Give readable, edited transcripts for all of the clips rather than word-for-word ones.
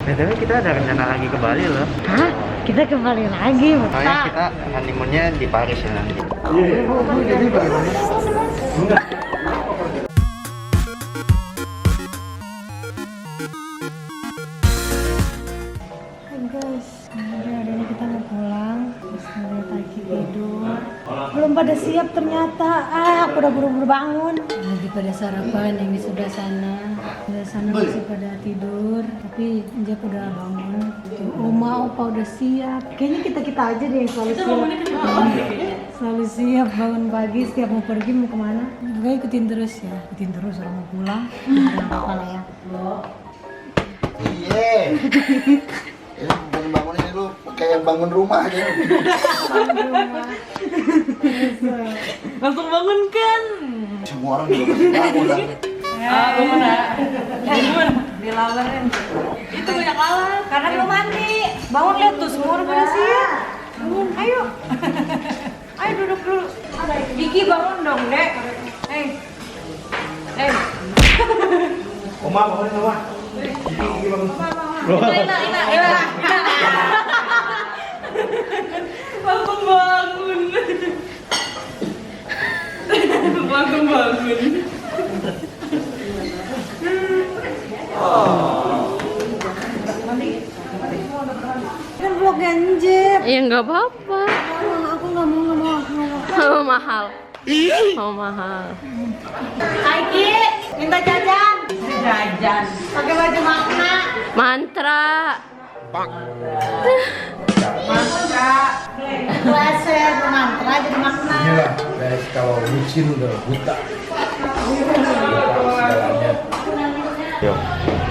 Tapi kita ada rencana lagi ke Bali loh. Hah? Kita kembali lagi, Soalnya kita honeymoonnya di Paris ya nanti. Jadi bagaimana? Hai guys, hari ini kita mau pulang. Terus ngeliat lagi tidur. Belum pada siap ternyata. Aku udah buru-buru bangun. Lagi pada sarapan yang di sebelah sana. Sebelah sana masih pada tidur. Tapi Jep udah bangun. Oma, Opa udah siap. Kayaknya kita aja deh yang selalu siap. Selalu siap bangun pagi. Setiap mau pergi mau kemana. Pokoknya ikutin terus ya. Ikutin terus orang mau pulang. Jangan apa lah ya. Iya. Ini bangun ini lu kayak bangun rumah aja. Langsung bangun kan? Semua orang juga pasti bangun lah. Bangun ya? Bangun. Dilawarin. Itu yang kalah. Karena belum mandi. Bangun lihat tuh semua orang pada siap. Bangun, ayo. Ayo duduk dulu. Diki bangun dong, Dek. Oma bangunin Oma. Ina. Bangun. Kan vlognya Jep. Ya nggak apa-apa. Aku nggak mau. Mahal. Oh mahal. Aiki, minta jajan. Jajan. Pakai baju makna. Mantra. Pleset, mantra jadi makna. Inilah guys, kalau bucin udah buta. Segalanya. Yuk,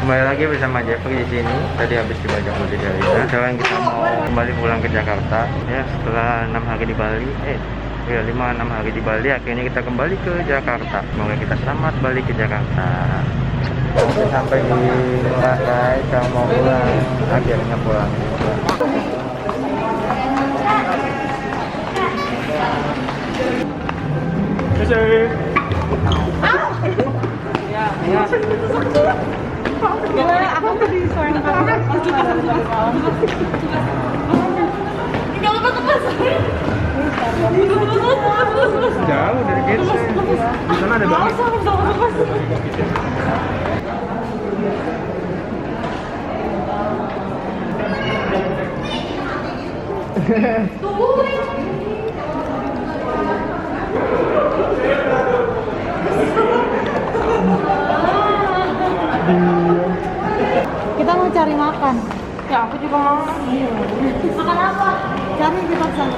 kembali lagi bersama Jeffrey di sini. Tadi habis dibajak mobil dari sekarang kita mau kembali pulang ke Jakarta. Ya, setelah 6 hari di Bali, 5-6 hari di Bali, akhirnya kita kembali ke Jakarta. Semoga kita selamat balik ke Jakarta. Udah sampai di Ngurah Rai, kalau mau pulang, akhirnya pulang. Aku tadi suara Jauh dari kita. Di sana ada banget. Kita mau cari makan. Ya aku juga mau. Makan apa? Cari kita sana.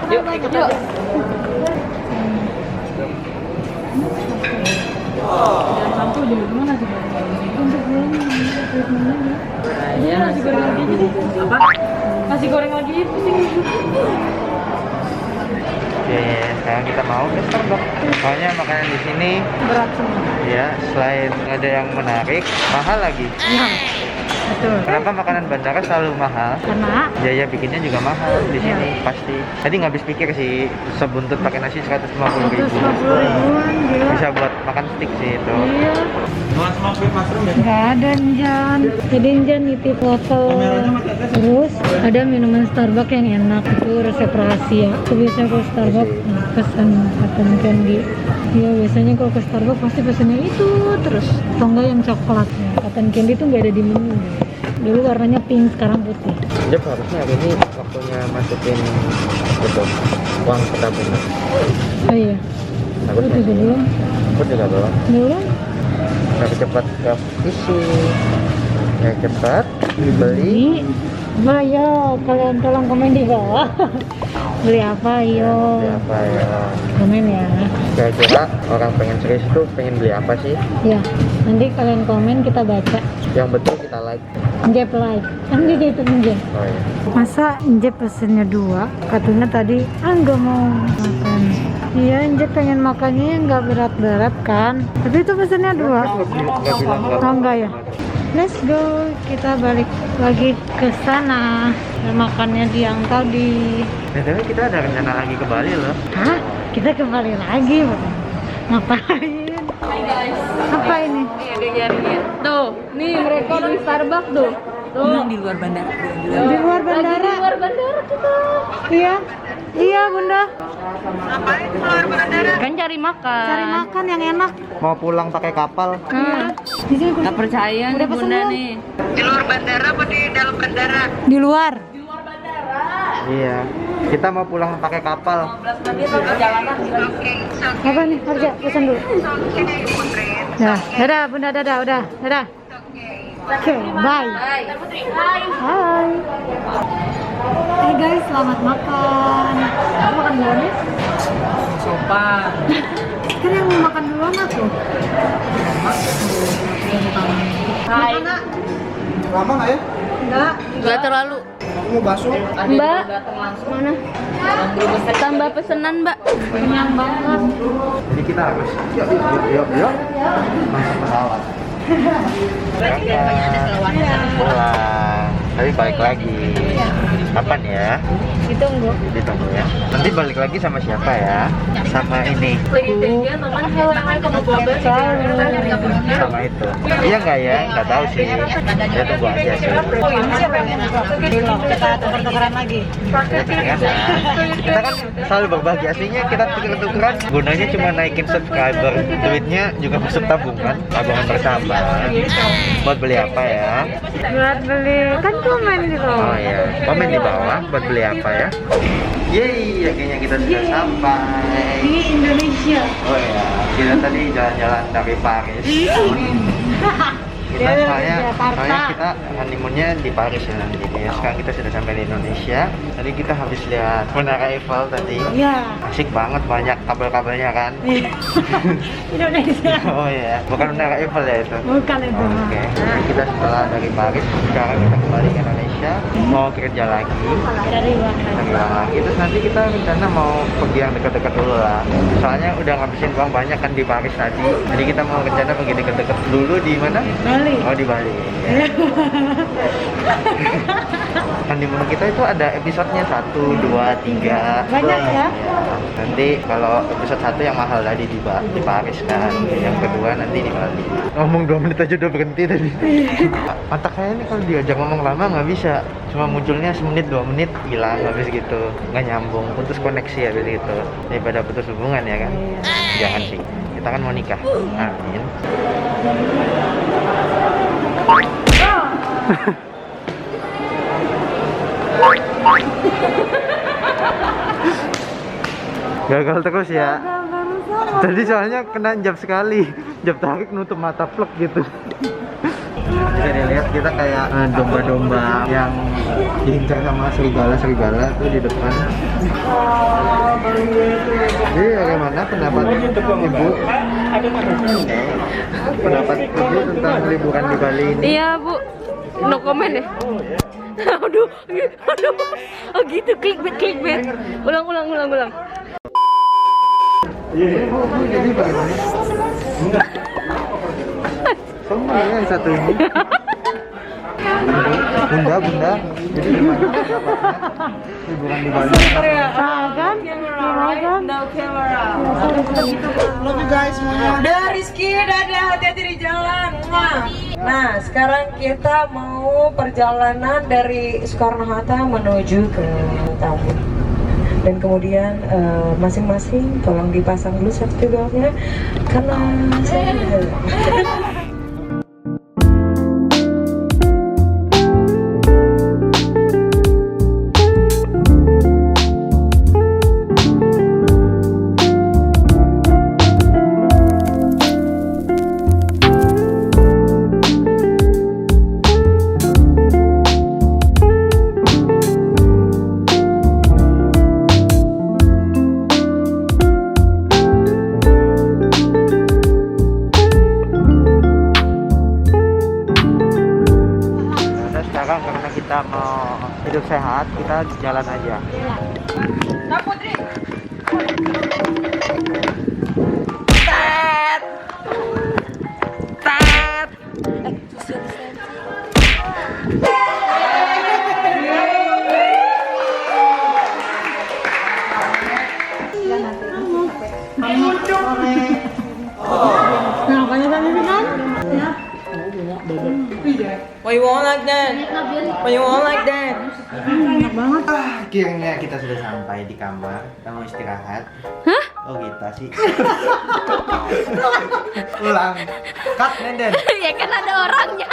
Yuk ikut yuk. Lampu di mana sih? Untuk pulang treatmentnya. Iya, nasi goreng lagi aja deh. Apa? Nasi goreng lagi pusing. Oke, sekarang kita mau ke Starbucks. Soalnya makanan di sini Berat semua. ya selain ada yang menarik, mahal lagi. Iya. Betul. Kenapa makanan bandara selalu mahal? Karena Biaya bikinnya juga mahal di sini pasti. Tadi nggak habis pikir sih, sebuntut pakai nasi 150.000. 150 ribuan gila. Bisa buat makan steak sih itu. Iya. Nggak ada Njan. Jadi Njan nitip foto. Terus ada minuman Starbucks yang enak itu resep rahasia. Aku biasanya kalau Starbucks pesan cotton candy. Iya biasanya kalau ke Starbucks pasti pesannya itu terus. Atau enggak yang coklat. Cotton candy itu nggak ada di menu. Dulu warnanya pink, sekarang putih. Jep, harusnya hari ini waktunya masukin itu uang ke tabungan. Oh iya. Aku Itu belum. juga belum. Belum. Tapi cepat ke visi. Ya cepat beli. Ayo kalian tolong komen di bawah. Beli apa ayo? Beli apa ya? Komen ya. Kira-kira orang pengen serius itu pengen beli apa sih? Ya, nanti kalian komen kita baca. Yang betul kita like. Njep like. Kan dia itu Njep. Oh iya. Masa Njep pesennya 2? Katanya tadi nggak mau makan. Iya, Njep pengen makannya yang nggak berat-berat kan. Tapi itu pesennya 2. Nggak bilang Oh enggak ya. Let's go, kita balik lagi ke sana. Makannya di yang tadi. Tapi kita ada rencana lagi ke Bali loh. Hah? Kita kembali lagi? Ngapain? Apa ini? Tuh, nih mereka di Starbucks tuh. Tuh. Di luar bandara. Di luar bandara. Di luar bandara kita. Iya. Iya, Bunda. Kan cari makan. Cari makan yang enak. Mau pulang pakai kapal. Di sini Nggak percaya nih Udah pesen Bunda belum? nih. di luar. Iya. Kita mau pulang pakai kapal. Apa nih? Harga pesan dulu. Nah, dadah Bunda, dadah, udah, dadah. Oke, bye. Hai. Hey guys, selamat makan. Aku makan duluan ya? Sopan. Kan yang mau makan duluan aku. Hai. Lama nggak ya? Enggak. Nggak terlalu. Aku mau bakso. Mbak, mana? Tambah pesenan Mbak. Kenyang banget. Jadi kita harus yuk masuk pesawat. Pulang. Tapi balik lagi. Kapan ya? Ditunggu. Ditunggu ya. Nanti balik lagi sama siapa ya? Sama ini. Sama itu. Iya nggak ya? Nggak tahu sih. Ya tunggu aja sih. Kita tuker-tukeran lagi. Ya, kita kan selalu berbagi, aslinya kita tuker-tukeran gunanya cuma naikin subscriber, duitnya juga masuk tabungan bersama. Buat beli apa ya? Buat beli, kan komen di bawah. Oh ya, komen di bawah buat beli apa ya? Yeay, akhirnya kita sudah sampai Di Indonesia. Oh ya, kita tadi jalan-jalan dari Paris. Kita soalnya kita honeymoonnya di Paris ya nanti ya. Sekarang kita sudah sampai di Indonesia. Tadi kita habis lihat Menara Eiffel tadi. Iya. Asik banget, banyak kabel-kabelnya kan. Indonesia. Oh ya, bukan Menara Eiffel ya itu. Bukan itu. Oke, jadi kita setelah dari Paris, sekarang kita kembali ke Indonesia, mau kerja lagi, Dari mana? cari uang lagi. Terus nanti kita rencana mau pergi yang dekat-dekat dulu lah. Soalnya udah ngabisin uang banyak kan di Paris tadi. Jadi kita mau rencana pergi dekat-dekat dulu di mana? Bali. Oh di Bali. Ya. Honeymoon kita itu ada episodenya 1, 2, 3. Banyak ya? Nanti kalau episode 1 yang mahal tadi di Paris kan, yang kedua nanti di Bali. Ngomong 2 menit aja udah berhenti tadi. Mata kayak ini kalau diajak ngomong lama nggak bisa, cuma munculnya semenit 2 menit hilang habis gitu, nggak nyambung, putus koneksi habis gitu. Daripada putus hubungan ya kan? Jangan sih, kita kan mau nikah. Amin. Gagal terus ya. Tadi soalnya kena jab sekali, jab tarik nutup mata plek gitu. Bisa dilihat kita kayak domba-domba yang diincar sama serigala tuh di depan. Jadi bagaimana pendapat ibu? Pendapat ibu tentang liburan di Bali ini? Iya Bu, no comment ya. Aduh, oh gitu, clickbait. Ulang. Ibu, jadi bagaimana? Sama ya yang satu ini. Bunda, jadi gimana pendapatnya liburan di Bali? No camera. Love you guys semuanya. Udah Rizky, dadah, hati-hati di jalan. Mwah. Nah, sekarang kita mau perjalanan dari Soekarno-Hatta menuju ke Tambun. Dan kemudian masing-masing tolong dipasang dulu safety beltnya karena saya Sekarang karena kita mau hidup sehat, kita jalan aja. Nah, Putri. When you want like that. Enak banget. Akhirnya kita sudah sampai di kamar. Kita mau istirahat. Hah? Oh kita sih. Ulang. Cut Nenden. Ya kan ada orangnya.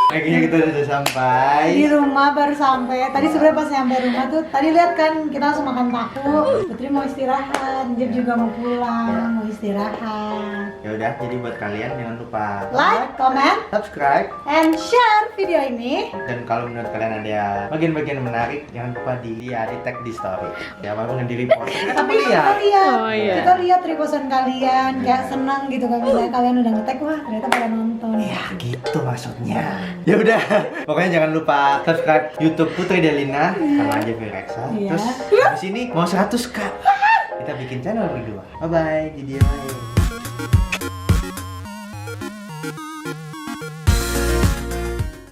Akhirnya kita sudah sampai. Di rumah baru sampai. Tadi sebenarnya pas nyampe rumah tuh, tadi lihat kan kita langsung makan tahu. Putri mau istirahat, Jeb juga mau pulang, mau istirahat. Ya udah, jadi buat kalian jangan lupa Like, comment, subscribe, and share video ini. dan kalau menurut kalian ada bagian-bagian menarik jangan lupa di tag di story. Ya walaupun di repost. Tapi kita lihat, Oh, iya. kita lihat repostan kalian, kayak seneng gitu kan misalnya kalian udah nge-tag, wah ternyata pada nonton. Ya gitu maksudnya. Ya udah, pokoknya jangan lupa subscribe YouTube Putri Delina sama aja Virexa. Iya. Terus habis ini mau 100k kita bikin channel berdua. Bye bye, di dia lain.